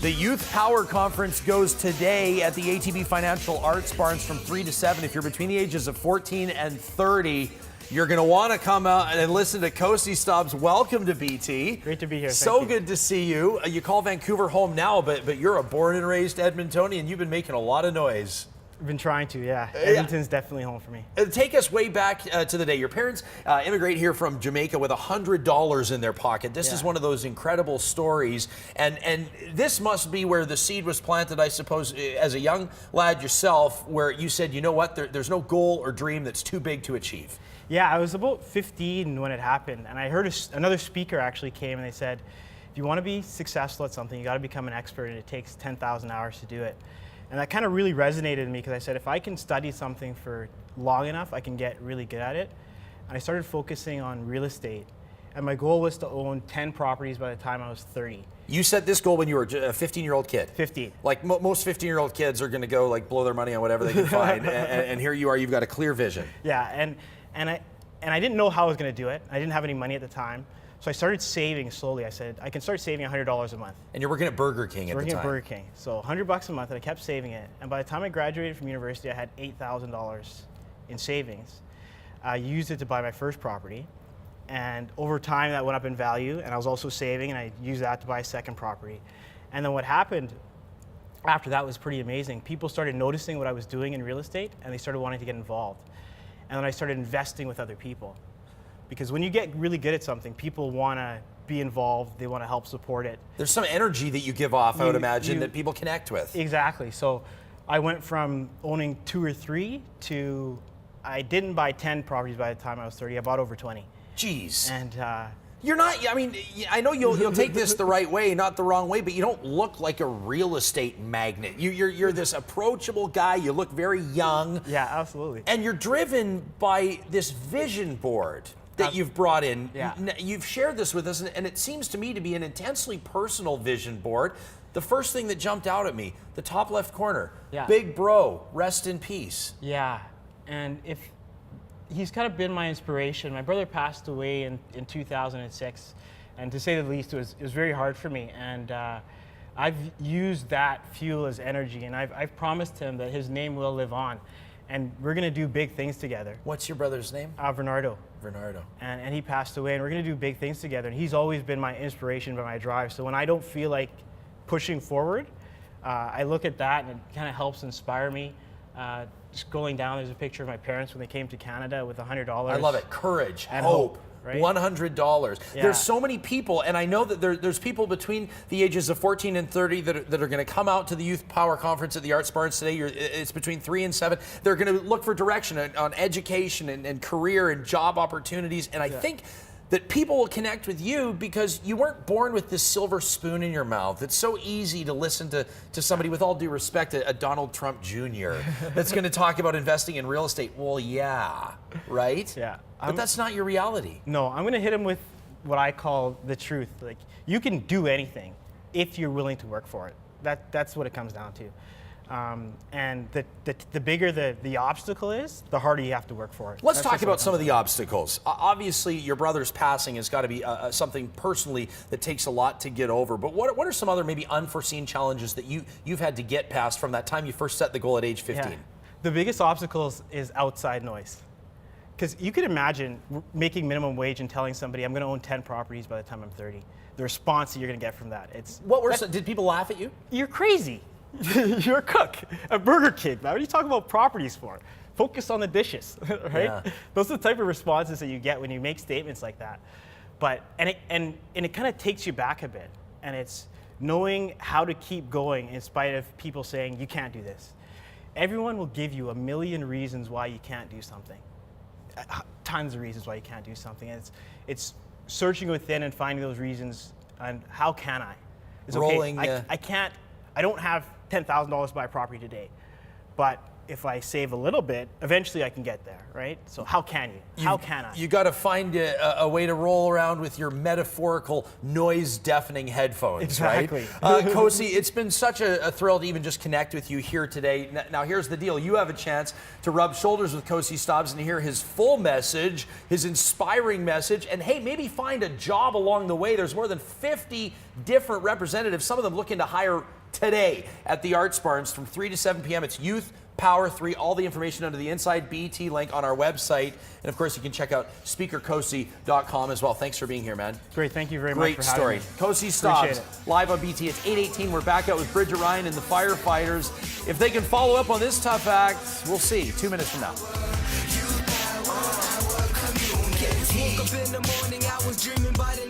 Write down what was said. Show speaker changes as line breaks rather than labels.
The Youth Power Conference goes today at the ATB Financial Arts Barns from 3 to 7. If you're between the ages of 14 and 30, you're going to want to come out and listen to Kosi Stubbs. Welcome to BT.
Great to be here.
So good to see you. You call Vancouver home now, but you're a born and raised Edmontonian. You've been making a lot of noise.
I've been trying to, yeah. Edmonton's definitely home for me.
Take us way back to the day. Your parents immigrate here from Jamaica with $100 in their pocket. This is one of those incredible stories. And this must be where the seed was planted, I suppose, as a young lad yourself, where you said, you know what, there's no goal or dream that's too big to achieve.
Yeah, I was about 15 when it happened. And I heard another speaker actually came and they said, if you want to be successful at something, you got to become an expert, and it takes 10,000 hours to do it. And that kind of really resonated in me because I said, if I can study something for long enough, I can get really good at it. And I started focusing on real estate. And my goal was to own 10 properties by the time I was 30.
You set this goal when you were a 15-year-old kid.
15.
Like most 15-year-old kids are going to go like blow their money on whatever they can find. and here you are, you've got a clear vision.
Yeah, and I didn't know how I was going to do it. I didn't have any money at the time. So I started saving slowly. I said, I can start saving $100 a month.
And you're working at Burger King at the time.
Working at Burger King. So $100 a month, and I kept saving it. And by the time I graduated from university, I had $8,000 in savings. I used it to buy my first property. And over time, that went up in value. And I was also saving, and I used that to buy a second property. And then what happened after that was pretty amazing. People started noticing what I was doing in real estate, and they started wanting to get involved. And then I started investing with other people. Because when you get really good at something, people want to be involved, they want to help support it.
There's some energy that you give off, I would imagine, that people connect with.
Exactly. So I went from owning 2 or 3 to, I didn't buy 10 properties by the time I was 30, I bought over 20.
Jeez.
And
you're not, I mean, I know you'll take this the right way, not the wrong way, but you don't look like a real estate magnate. You're this approachable guy, you look very young.
Yeah, absolutely.
And you're driven by this vision board that you've brought in.
Yeah.
You've shared this with us, and it seems to me to be an intensely personal vision board. The first thing that jumped out at me, the top left corner, Big Bro, rest in peace.
Yeah, and he's kind of been my inspiration. My brother passed away in 2006, and to say the least, it was very hard for me. And I've used that fuel as energy, and I've promised him that his name will live on. And we're going to do big things together.
What's your brother's name?
Bernardo.
Bernardo.
And he passed away, and we're going to do big things together. And he's always been my inspiration, by my drive. So when I don't feel like pushing forward, I look at that, and it kind of helps inspire me. Scrolling down, there's a picture of my parents when they came to Canada with $100.
I love it. Courage,
and
hope.
Right?
$100.
Yeah.
There's so many people, and I know that there's people between the ages of 14 and 30 that are going to come out to the Youth Power Conference at the Arts Barns today. It's between 3 and 7. They're going to look for direction on education and career and job opportunities. And I think that people will connect with you because you weren't born with this silver spoon in your mouth. It's so easy to listen to somebody, with all due respect, a Donald Trump Jr. that's going to talk about investing in real estate. Well, yeah, right?
Yeah.
But that's not your reality.
No, I'm going to hit him with what I call the truth. Like, you can do anything if you're willing to work for it. That's what it comes down to. And the bigger the obstacle is, the harder you have to work for it.
Let's talk about some of the obstacles. Obviously, your brother's passing has got to be something personally that takes a lot to get over. But what are some other maybe unforeseen challenges that you've had to get past from that time you first set the goal at age 15?
Yeah. The biggest obstacles is outside noise. Because you can imagine making minimum wage and telling somebody, I'm going to own 10 properties by the time I'm 30. The response that you're going to get from that.
Did people laugh at you?
You're crazy. You're a cook at Burger King. What are you talking about properties for? Focus on the dishes, right? Yeah. Those are the type of responses that you get when you make statements like that. And it kind of takes you back a bit. And it's knowing how to keep going in spite of people saying, you can't do this. Everyone will give you a million reasons why you can't do something. Tons of reasons why you can't do something. And it's searching within and finding those reasons. And how can I? It's
rolling.
Okay. I don't have $10,000 to buy a property today, but if I save a little bit, eventually I can get there, right? So how can you? How can I?
You got to find a way to roll around with your metaphorical noise-deafening headphones,
Exactly.
right? Kosi, it's been such a thrill to even just connect with you here today. Now, here's the deal. You have a chance to rub shoulders with Kosi Stubbs and hear his full message, his inspiring message, and hey, maybe find a job along the way. There's more than 50 different representatives, some of them looking to hire today at the Arts Barns from 3 to 7 p.m. It's Youth Power 3. All the information under the Inside BT link on our website. And of course, you can check out speakerkosi.com as well. Thanks for being here, man.
Great. Thank you very much
Great
for
story.
having me.
Kosi Stubbs,
Appreciate it.
live on BT. It's 8:18. We're back out with Bridget Ryan and the firefighters. If they can follow up on this tough act, we'll see. 2 minutes from now.
Woke up in the morning, I was dreaming by the